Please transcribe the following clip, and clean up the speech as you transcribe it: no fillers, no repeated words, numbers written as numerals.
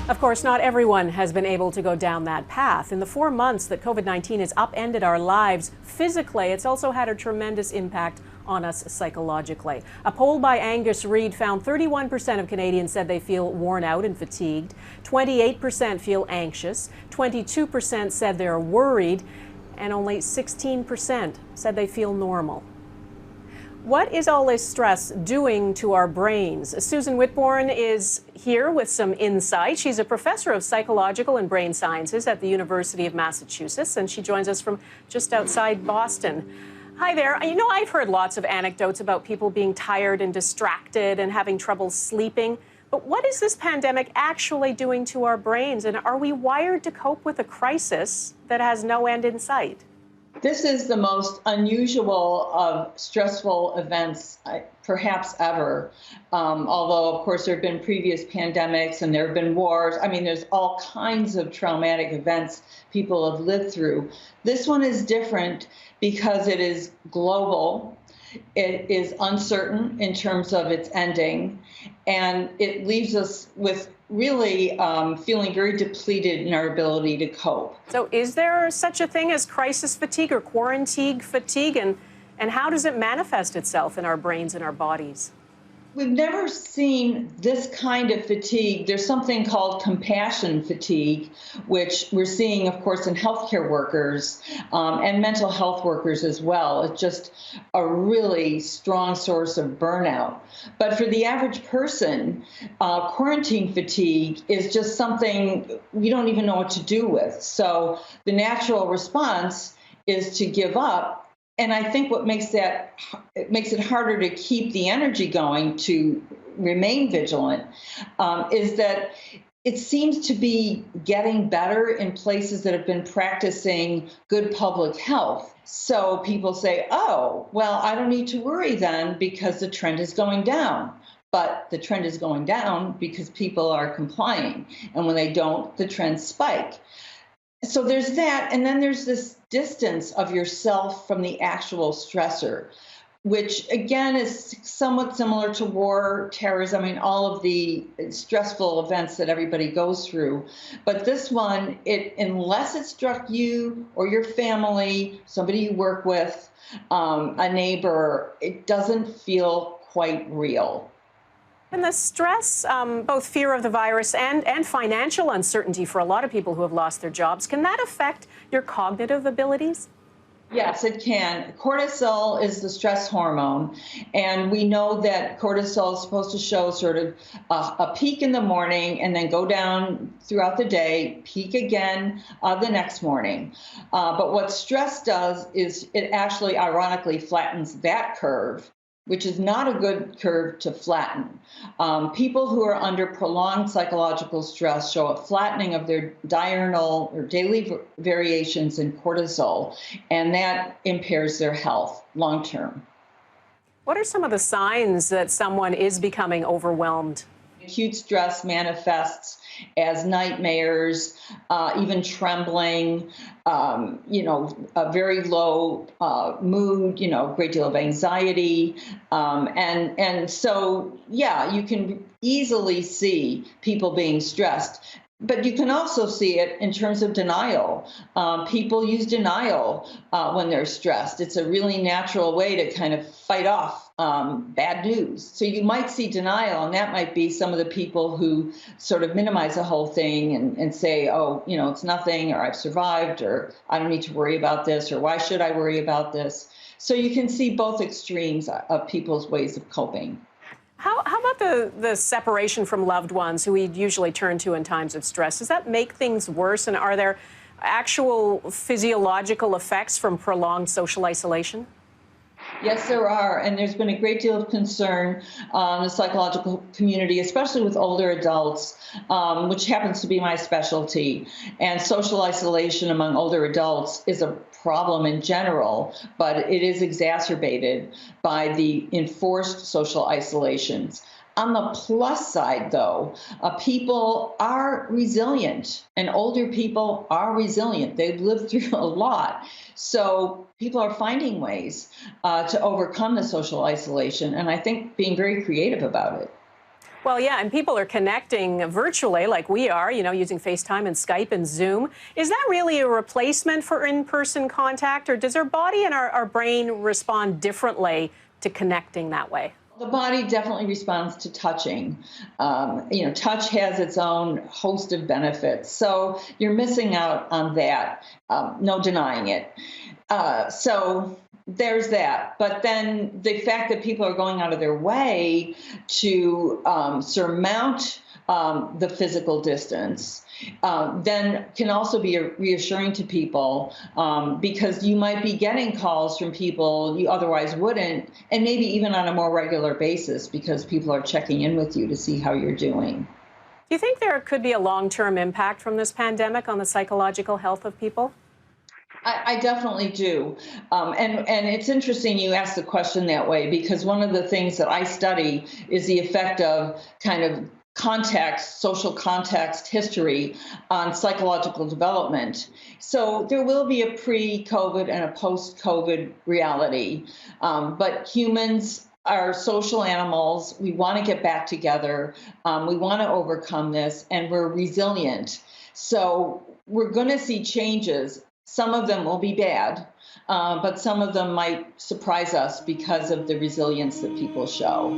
Of course, not everyone has been able to go down that path. In the 4 months that COVID-19 has upended our lives physically, it's also had a tremendous impact on us psychologically. A poll by Angus Reid found 31% of Canadians said they feel worn out and fatigued, 28% feel anxious, 22% said they're worried, and only 16% said they feel normal. What is all this stress doing to our brains? Susan Whitbourne is here with some insight. She's a professor of psychological and brain sciences at the University of Massachusetts, and she joins us from just outside Boston. Hi there. You know, I've heard lots of anecdotes about people being tired and distracted and having trouble sleeping. But what is this pandemic actually doing to our brains? And are we wired to cope with a crisis that has no end in sight? This is the most unusual of stressful events, perhaps ever. Although, of course, there have been previous pandemics and there have been wars. I mean, there's all kinds of traumatic events people have lived through. This one is different because it is global. It is uncertain in terms of its ending, and it leaves us with really feeling very depleted in our ability to cope. So is there such a thing as crisis fatigue or quarantine fatigue, and how does it manifest itself in our brains and our bodies? We've never seen this kind of fatigue. There's something called compassion fatigue, which we're seeing, of course, in healthcare workers and mental health workers as well. It's just a really strong source of burnout. But for the average person, quarantine fatigue is just something we don't even know what to do with. So the natural response is to give up. And I think what makes it harder to keep the energy going to remain vigilant is that it seems to be getting better in places that have been practicing good public health. So people say, oh, well, I don't need to worry then because the trend is going down. But the trend is going down because people are complying. And when they don't, the trends spike. So there's that, and then there's this distance of yourself from the actual stressor, which again is somewhat similar to war, terrorism, I mean, all of the stressful events that everybody goes through. But this one, unless it struck you or your family, somebody you work with, a neighbor, it doesn't feel quite real. And the stress, both fear of the virus and financial uncertainty for a lot of people who have lost their jobs, can that affect your cognitive abilities? Yes, it can. Cortisol is the stress hormone, and we know that cortisol is supposed to show sort of a peak in the morning and then go down throughout the day, peak again the next morning. But what stress does is it actually ironically flattens that curve, which is not a good curve to flatten. People who are under prolonged psychological stress show a flattening of their diurnal or daily variations in cortisol, and that impairs their health long term. What are some of the signs that someone is becoming overwhelmed? Acute stress manifests as nightmares, even trembling, a very low mood, a great deal of anxiety. And so, yeah, you can easily see people being stressed. But you can also see it in terms of denial. People use denial when they're stressed. It's a really natural way to kind of fight off bad news. So you might see denial, and that might be some of the people who sort of minimize the whole thing and say, oh, it's nothing, or I've survived, or I don't need to worry about this, or why should I worry about this? So you can see both extremes of people's ways of coping. How about the separation from loved ones who we usually turn to in times of stress? Does that make things worse? And are there actual physiological effects from prolonged social isolation? Yes, there are. And there's been a great deal of concern in the psychological community, especially with older adults, which happens to be my specialty. And social isolation among older adults is a problem in general, but it is exacerbated by the enforced social isolations. On the plus side, though, people are resilient, and older people are resilient. They've lived through a lot. So people are finding ways to overcome the social isolation, and I think being very creative about it. Well, yeah, and people are connecting virtually like we are, using FaceTime and Skype and Zoom. Is that really a replacement for in-person contact, or does our body and our brain respond differently to connecting that way? The body definitely responds to touching. Touch has its own host of benefits. So you're missing out on that. No denying it. So there's that. But then the fact that people are going out of their way to surmount the physical distance then can also be reassuring to people because you might be getting calls from people you otherwise wouldn't, and maybe even on a more regular basis because people are checking in with you to see how you're doing. Do you think there could be a long-term impact from this pandemic on the psychological health of people? I definitely do. And it's interesting you ask the question that way because one of the things that I study is the effect of kind of context, social context, history on psychological development. So there will be a pre-COVID and a post-COVID reality. But humans are social animals. We want to get back together. We want to overcome this, and we're resilient. So we're going to see changes. Some of them will be bad, but some of them might surprise us because of the resilience that people show.